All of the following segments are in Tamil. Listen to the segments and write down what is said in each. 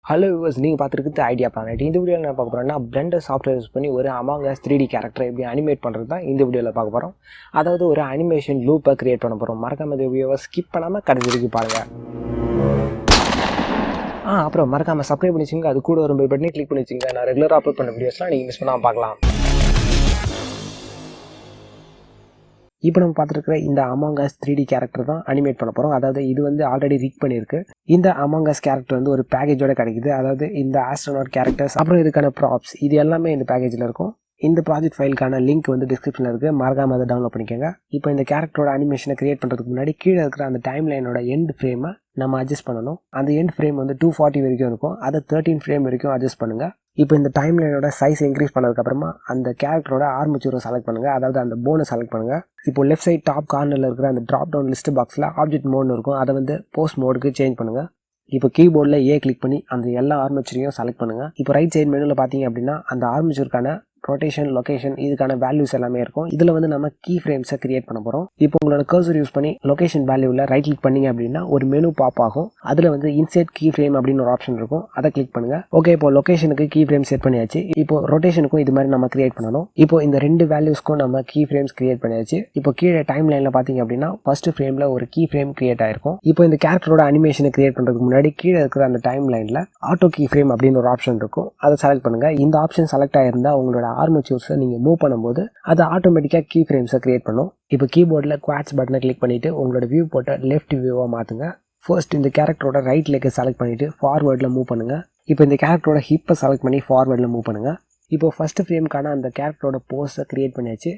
ஹலோ வியூவர்ஸ், நீங்கள் பார்த்துருக்குது ஐடியா பிளானட். இந்த வீடியோவில் நான் பார்க்க போகிறேன்னா பிளெண்டர் சாஃப்ட்வேர் யூஸ் பண்ணி ஒரு அமாங் அஸ் 3D கேரக்டரை எப்படி அனிமேட் பண்ணுறது தான் இந்த வீடியோவில் பார்க்க போகிறோம். அதாவது ஒரு அனிமேஷன் லூப்பை கிரியேட் பண்ண போகிறோம். மறக்காம இந்த வீடியோவை ஸ்கிப் பண்ணாமல் கடைசி வரைக்கும் பாருங்கள். அப்புறம் மறக்காமல் சப்ஸ்கிரைப் பண்ணி வச்சுங்க. அது கூட ஒரு பெல் பட்டனை கிளிக் பண்ணி வச்சுங்க. நான் ரெகுலராக அப்லோட் பண்ண வீடியோஸ்லாம் நீங்கள் மிஸ் பண்ணாமல் பார்க்கலாம். இப்போ நம்ம பார்த்துருக்கிற இந்த அமாங் அஸ் 3D கேரக்டர் தான் அனிமேட் பண்ண போகிறோம். அதாவது இது வந்து ஆல்ரெடி ரிக் பண்ணியிருக்கு. இந்த அமாங் அஸ் கேரக்டர் வந்து ஒரு பேக்கேஜோட கிடைக்குது. அதாவது இந்த ஆஸ்ட்ரோனாட் கேரக்டர்ஸ் அப்புறம் இதுக்கான ப்ராப்ஸ் இது எல்லாமே இந்த பேக்கேஜில் இருக்கும். இந்த ப்ராஜெக்ட் ஃபைலுக்கான லிங்க் வந்து டிஸ்கிரிப்ஷனில் இருக்குது. மறக்காம அதை டவுன்லோட் பண்ணிக்கோங்க. இப்போ இந்த கேரக்டரோட அனிமேஷனை கிரியேட் பண்ணுறதுக்கு முன்னாடி கீழே இருக்கிற அந்த டைம் லைனோட எண்ட் ஃப்ரேமை நம்ம அட்ஜஸ்ட் பண்ணணும். அந்த எண்ட் ஃப்ரேம் வந்து 240 வரைக்கும் இருக்கும். அதை 13 ஃப்ரேம் வரைக்கும் அட்ஜஸ்ட் பண்ணுங்கள். இப்போ இந்த டைம் லைனோட சைஸ் இன்க்ரீஸ் பண்ணதுக்கப்புறமா அந்த கேரக்டரோட ஆர்மச்சூரை செலக்ட் பண்ணுங்கள். அதாவது அந்த போனை செலக்ட் பண்ணுங்கள். இப்போ லெஃப்ட் சைட் டாப் கார்னரில் இருக்கிற அந்த ட்ராப் டவுன் லிஸ்ட் பாக்ஸில் ஆப்ஜெக்ட் மோட்னு இருக்கும். அதை வந்து போஸ்ட் மோடுக்கு சேஞ்ச் பண்ணுங்கள். இப்போ கீபோர்டில் கிளிக் பண்ணி அந்த எல்லா ஆர்மச்சரையும் செலக்ட் பண்ணுங்கள். இப்போ ரைட் சைட் மெனுவில் பார்த்தீங்க அப்படின்னா அந்த ஆர்மச்சூருக்கான ரொட்டேஷன், லொகேஷன் இதுக்கான வேல்யூஸ் எல்லாமே இருக்கும். இதில் வந்து நம்ம கீ ஃப்ரேம்ஸை கிரியேட் பண்ண போகிறோம். இப்போ உங்களோட கர்சர் யூஸ் பண்ணி லொகேஷன் வேல்யூவில் ரைட் கிளிக் பண்ணிங்க அப்படின்னா ஒரு மெனு பாப் ஆகும். அதில் வந்து இன்செர்ட் கீ ஃப்ரேம் அப்படின்னு ஒரு ஆப்ஷன் இருக்கும். அதை கிளிக் பண்ணுங்க. ஓகே, இப்போ லொகேஷனுக்கு கீ ஃப்ரேம் செட் பண்ணியாச்சு. இப்போ ரொட்டேஷனுக்கும் இது மாதிரி நம்ம கிரியேட் பண்ணணும். இப்போ இந்த ரெண்டு வேல்யூஸ்க்கும் நம்ம கீ ஃப்ரேம்ஸ் கிரியேட் பண்ணியாச்சு. இப்போ கீழே டைம் லைனில் பார்த்தீங்க அப்படின்னா ஃபர்ஸ்ட் ஃப்ரேமில் ஒரு கீ ஃப்ரேம் கிரியேட் ஆயிருக்கும். இப்போ இந்த கேரக்டரோட அனிமேஷனை கிரியேட் பண்ணுறதுக்கு முன்னாடி கீழே இருக்கிற அந்த டைம் லைனில் ஆட்டோ கீ ஃப்ரேம் அப்படின்னு ஒரு ஆப்ஷன் இருக்கும். அதை செலக்ட் பண்ணுங்க. இந்த ஆப்ஷன் செலக்ட் ஆயிருந்தா உங்களோட ஆர்மச்சூர்ஸை நீங்கள் மூவ் பண்ணும்போது அது ஆட்டோமேட்டிக்காக கீ ஃப்ரேம்ஸை கிரியேட் பண்ணும். இப்போ கீபோர்டில் குவாட்ஸ் பட்டனை கிளிக் பண்ணிவிட்டு உங்களோட வியூ போட்ட லெஃப்ட் வியூவாக மாற்றுங்க. ஃபர்ஸ்ட் இந்த கேரக்டரோட ரைட் லெக்கை செலக்ட் பண்ணிவிட்டு ஃபார்வேர்டில் மூவ் பண்ணுங்கள். இப்போ இந்த கேரக்டரோட ஹிப்பை செலக்ட் பண்ணி ஃபார்வேர்டில் மூவ் பண்ணுங்கள். இப்போ ஃபர்ஸ்ட் ஃப்ரேமுக்கான அந்த கேரக்டரோட போஸை கிரியேட் பண்ணியாச்சு.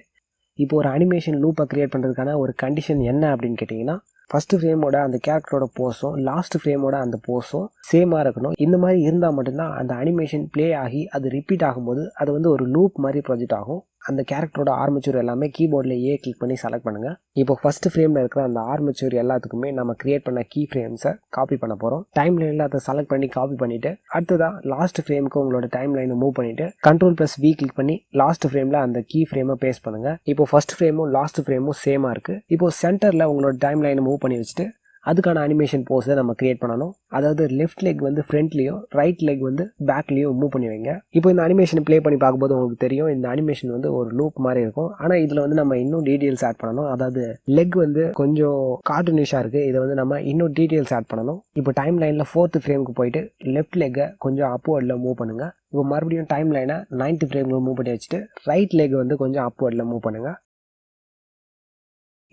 இப்போ ஒரு அனிமேஷன் லூப்பை கிரியேட் பண்ணுறதுக்கான ஒரு கண்டிஷன் என்ன அப்படின்னு கேட்டிங்கன்னா, ஃபர்ஸ்ட் ஃப்ரேமோட அந்த கேரக்டரோட போஸும் லாஸ்ட் ஃப்ரேமோட அந்த போஸும் சேமாக இருக்கணும். இந்த மாதிரி இருந்தால் மட்டும்தான் அந்த அனிமேஷன் ப்ளே ஆகி அது ரிப்பீட் ஆகும்போது அது வந்து ஒரு லூப் மாதிரி ப்ராஜெக்ட் ஆகும். அந்த கேரக்டரோட ஆர்மச்சூர் எல்லாமே கீபோர்டில் கிளிக் பண்ணி செலக்ட் பண்ணுங்கள். இப்போ ஃபர்ஸ்ட் ஃப்ரேமில் இருக்கிற அந்த ஆர்மச்சூர் எல்லாத்துக்குமே நம்ம கிரியேட் பண்ண கீ ஃப்ரேம்ஸை காப்பி பண்ண போகிறோம். டைம் லைனில் அதை செலக்ட் பண்ணி காப்பி பண்ணிவிட்டு அடுத்ததான் லாஸ்ட் ஃப்ரேமுக்கு உங்களோட டைம் லைனை மூவ் பண்ணிவிட்டு Ctrl+V கிளிக் பண்ணி லாஸ்ட் ஃப்ரேமில் அந்த கீ ஃப்ரேமை பேஸ்ட் பண்ணுங்கள். இப்போ ஃபர்ஸ்ட் ஃப்ரேமும் லாஸ்ட் ஃப்ரேமும் சேமாக இருக்குது. இப்போ சென்டரில் உங்களோட டைம் லைனை மூவ் பண்ணி வச்சுட்டு அதுக்கான அனிமேஷன் போஸை நம்ம கிரியேட் பண்ணணும். அதாவது லெஃப்ட் லெக் வந்து ஃப்ரண்ட்லேயும் ரைட் லெக் வந்து பேக்லேயும் மூவ் பண்ணி வைங்க. இப்போ இந்த அனிமேஷன் ப்ளே பண்ணி பார்க்கும்போது உங்களுக்கு தெரியும் இந்த அனிமேஷன் வந்து ஒரு லூப் மாதிரி இருக்கும். ஆனால் இதில் வந்து நம்ம இன்னும் டீட்டெயில்ஸ் ஆட் பண்ணணும். அதாவது லெக் வந்து கொஞ்சம் கார்ட்டூனிஷாக இருக்குது. இதை வந்து நம்ம இன்னும் டீட்டெயில்ஸ் ஆட் பண்ணணும். இப்போ டைம் லைனில் 4th ஃப்ரேமுக்கு போயிட்டு லெஃப்ட் லெக்கை கொஞ்சம் அப்வர்டில் மூவ் பண்ணுங்கள். இப்போ மறுபடியும் டைம் லைனை 9th ஃப்ரேமுக்கு மூவ் பண்ணி வச்சுட்டு ரைட் லெக் வந்து கொஞ்சம் அப்வர்டில் மூவ் பண்ணுங்கள்.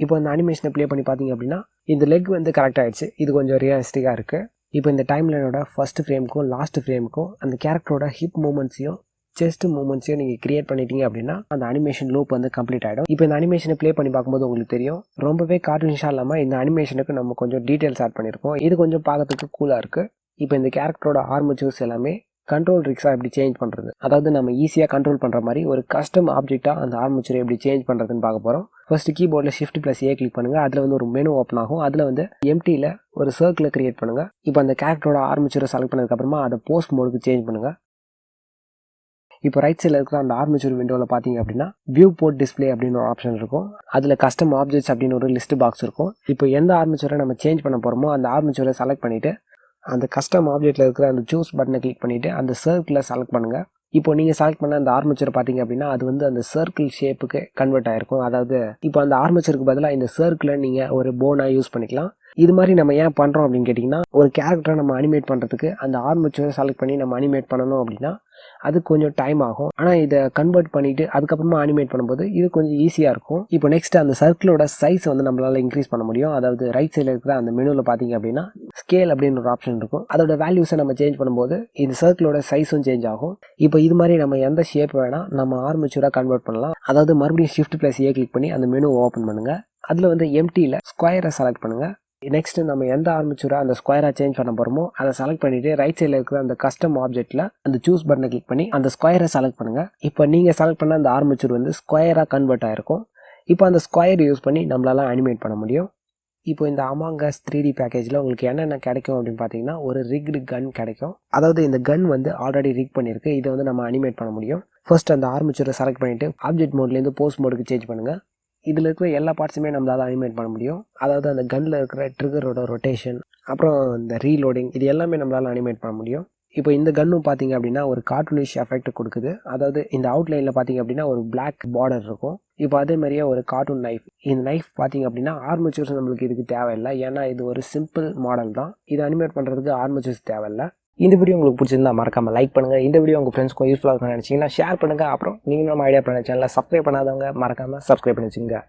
இப்போ இந்த அனிமேஷனை ப்ளே பண்ணி பார்த்தீங்க அப்படின்னா இந்த லெக் வந்து கரெக்ட் ஆகிடுச்சு. இது கொஞ்சம் ரியலிஸ்டிக்காக இருக்குது. இப்போ இந்த டைம் லைனோட ஃபர்ஸ்ட் ஃப்ரேமுக்கும் லாஸ்ட் ஃப்ரேமுக்கும் அந்த கேரக்டரோட ஹிப் மூமெண்ட்ஸையும் செஸ்ட் மூமெண்ட்ஸையும் நீங்கள் கிரியேட் பண்ணிட்டீங்க அப்படின்னா அந்த அனிமேஷன் லூப் வந்து கம்ப்ளீட் ஆகிடும். இப்போ இந்த அனிமேஷனை ப்ளே பண்ணி பார்க்கும்போது உங்களுக்கு தெரியும் ரொம்பவே கார்ட்டூனிஷாக இல்லாமல் இந்த அனிமேஷனுக்கு நம்ம கொஞ்சம் டீட்டெயில்ஸ் ஆட் பண்ணியிருக்கோம். இது கொஞ்சம் பார்க்கறதுக்கு கூலாக இருக்குது. இப்போ இந்த கேரக்டரோட ஆர்மச்சூர்ஸ் எல்லாமே கண்ட்ரோல் ட்ரிக்ஸாக எப்படி சேஞ்ச் பண்ணுறது, அதாவது நம்ம ஈஸியாக கண்ட்ரோல் பண்ணுற மாதிரி ஒரு கஸ்டம் ஆப்ஜெக்டாக அந்த ஆர்மச்சரை எப்படி சேஞ்ச் பண்ணுறதுன்னு பார்க்க போகிறோம். ஃபர்ஸ்ட் கீபோர்டில் Shift+A கிளிக் பண்ணுங்கள். அதில் வந்து ஒரு மெனு ஓப்பன் ஆகும். அதில் வந்து எம்டியில் ஒரு சர்க்கிளை கிரியேட் பண்ணுங்கள். இப்போ அந்த கேரக்டரோட ஆர்மச்சரை செலக்ட் பண்ணதுக்கப்புறமா அதை போஸ்ட் மோடுக்கு சேஞ்ச் பண்ணுங்கள். இப்போ ரைட் சைடில் இருக்கிற அந்த ஆர்மச்சர் விண்டோவில் பார்த்தீங்க அப்படின்னா வியூ போர்ட் டிஸ்பிளே அப்படின்னு ஒரு ஆப்ஷன் இருக்கும். அதில் கஸ்டம் ஆப்ஜெக்ட்ஸ் அப்படின்னு ஒரு லிஸ்ட் பாக்ஸ் இருக்கும். இப்போ எந்த ஆர்மச்சரை நம்ம சேஞ்ச் பண்ண போகிறோமோ அந்த ஆர்மச்சரை செலக்ட் பண்ணிவிட்டு அந்த கஸ்டம் ஆப்ஜெக்ட்டில் இருக்கிற அந்த சூஸ் பட்டனை கிளிக் பண்ணிவிட்டு அந்த சர்க்கிளை செலக்ட் பண்ணுங்கள். இப்போ நீங்கள் செலக்ட் பண்ண அந்த ஆர்மச்சர் பார்த்தீங்க அப்படின்னா அது வந்து அந்த சர்க்கிள் ஷேப்புக்கு கன்வெர்ட் ஆகிருக்கும். அதாவது இப்போ அந்த ஆர்மச்சருக்கு பதிலாக இந்த சர்க்கிளை நீங்கள் ஒரு போனாக யூஸ் பண்ணிக்கலாம். இது மாதிரி நம்ம ஏன் பண்ணுறோம் அப்படின்னு கேட்டிங்கன்னா, ஒரு கேரக்டரை நம்ம அனிமேட் பண்ணுறதுக்கு அந்த ஆர்மச்சரை செலக்ட் பண்ணி நம்ம அனிமேட் பண்ணணும் அப்படின்னா அது கொஞ்சம் டைம் ஆகும். ஆனால் இதை கன்வெர்ட் பண்ணிவிட்டு அதுக்கப்புறமா அனிமேட் பண்ணும்போது இது கொஞ்சம் ஈஸியாக இருக்கும். இப்போ நெக்ஸ்ட் அந்த சர்க்கிளோட சைஸ் வந்து நம்மளால் இன்க்ரீஸ் பண்ண முடியும். அதாவது ரைட் சைடில் இருக்கிற அந்த மெனுவில் பார்த்தீங்க அப்படின்னா ஸ்கேல் அப்படின்னு ஒரு ஆப்ஷன் இருக்கும். அதோட வேல்யூஸை நம்ம சேஞ்ச் பண்ணும்போது இந்த சர்க்கிளோட சைஸும் சேஞ்ச் ஆகும். இப்போ இது மாதிரி நம்ம எந்த ஷேப் வேணால் நம்ம ஆர்மச்சூராக கன்வெர்ட் பண்ணலாம். அதாவது மறுபடியும் Shift+A கிளிக் பண்ணி அந்த மெனு ஓப்பன் பண்ணுங்கள். அதில் வந்து எம்டியில் ஸ்கொயரை செலக்ட் பண்ணுங்கள். நெக்ஸ்ட் நம்ம எந்த ஆர்மச்சூரை அந்த ஸ்கொயராக சேஞ்ச் பண்ண போகிறோமோ அதை செலக்ட் பண்ணிவிட்டு ரைட் சைடில் இருக்கிற அந்த கஸ்டம் ஆப்ஜெக்ட்டில் அந்த சூஸ் பட்டனை கிளிக் பண்ணி அந்த ஸ்கொயரை செலக்ட் பண்ணுங்கள். இப்போ நீங்கள் செலக்ட் பண்ண அந்த ஆர்மச்சூர் வந்து ஸ்கொயராக கன்வெர்ட் ஆகிருக்கும். இப்போ அந்த ஸ்கொயர் யூஸ் பண்ணி நம்மளால அனிமேட் பண்ண முடியும். இப்போ இந்த அமாங் அஸ் 3D பேக்கேஜில் உங்களுக்கு என்னென்ன கிடைக்கும் அப்படின்னு பார்த்தீங்கன்னா ஒரு ரிக்டு கன் கிடைக்கும். அதாவது இந்த கன் வந்து ஆல்ரெடி ரிக் பண்ணியிருக்கு. இதை வந்து நம்ம அனிமேட் பண்ண முடியும். ஃபர்ஸ்ட் அந்த ஆர்மச்சூரை செலக்ட் பண்ணிவிட்டு ஆப்ஜெக்ட் மோட்லேருந்து போஸ்ட் மோடுக்கு சேஞ்ச் பண்ணுங்கள். இதில் இருக்கிற எல்லா பார்ட்ஸுமே நம்மளால் அனிமேட் பண்ண முடியும். அதாவது அந்த கன்னில் இருக்கிற ட்ரிகரோட ரொட்டேஷன் அப்புறம் இந்த ரீலோடிங் இது எல்லாமே நம்மளால் அனிமேட் பண்ண முடியும். இப்போ இந்த கன்னும் பார்த்தீங்க அப்படின்னா ஒரு கார்ட்டூனிஷ் எஃபெக்ட் கொடுக்குது. அதாவது இந்த அவுட்லைனில் பார்த்தீங்க அப்படின்னா ஒரு பிளாக் பார்டர் இருக்கும். இப்போ அதே மாதிரியே ஒரு கார்ட்டூன் நைஃப். இந்த நைஃப் பார்த்தீங்க அப்படின்னா ஆர்மச்சூர்ஸ் நம்மளுக்கு இதுக்கு தேவையில்லை. ஏன்னா இது ஒரு சிம்பிள் மாடல் தான். இதை அனிமேட் பண்ணுறதுக்கு ஆர்மச்சூர்ஸ் தேவையில்லை. இந்த வீடியோ உங்களுக்கு பிடிச்சிருந்தா மறக்காம லைக் பண்ணுங்க. இந்த வீடியோ உங்கள் ஃப்ரெண்ட்ஸ்க்கும் யூஸ்ஃபுல்லாக இருக்கும்னு நினச்சிங்கன்னா ஷேர் பண்ணுங்க. அப்புறம் நீங்கள் நம்ம ஐடியா பண்ண சேனலை சப்ஸ்கிரைப் பண்ணாதவங்க மறக்காம சப்ஸ்கிரைப் பண்ணி வச்சுங்க.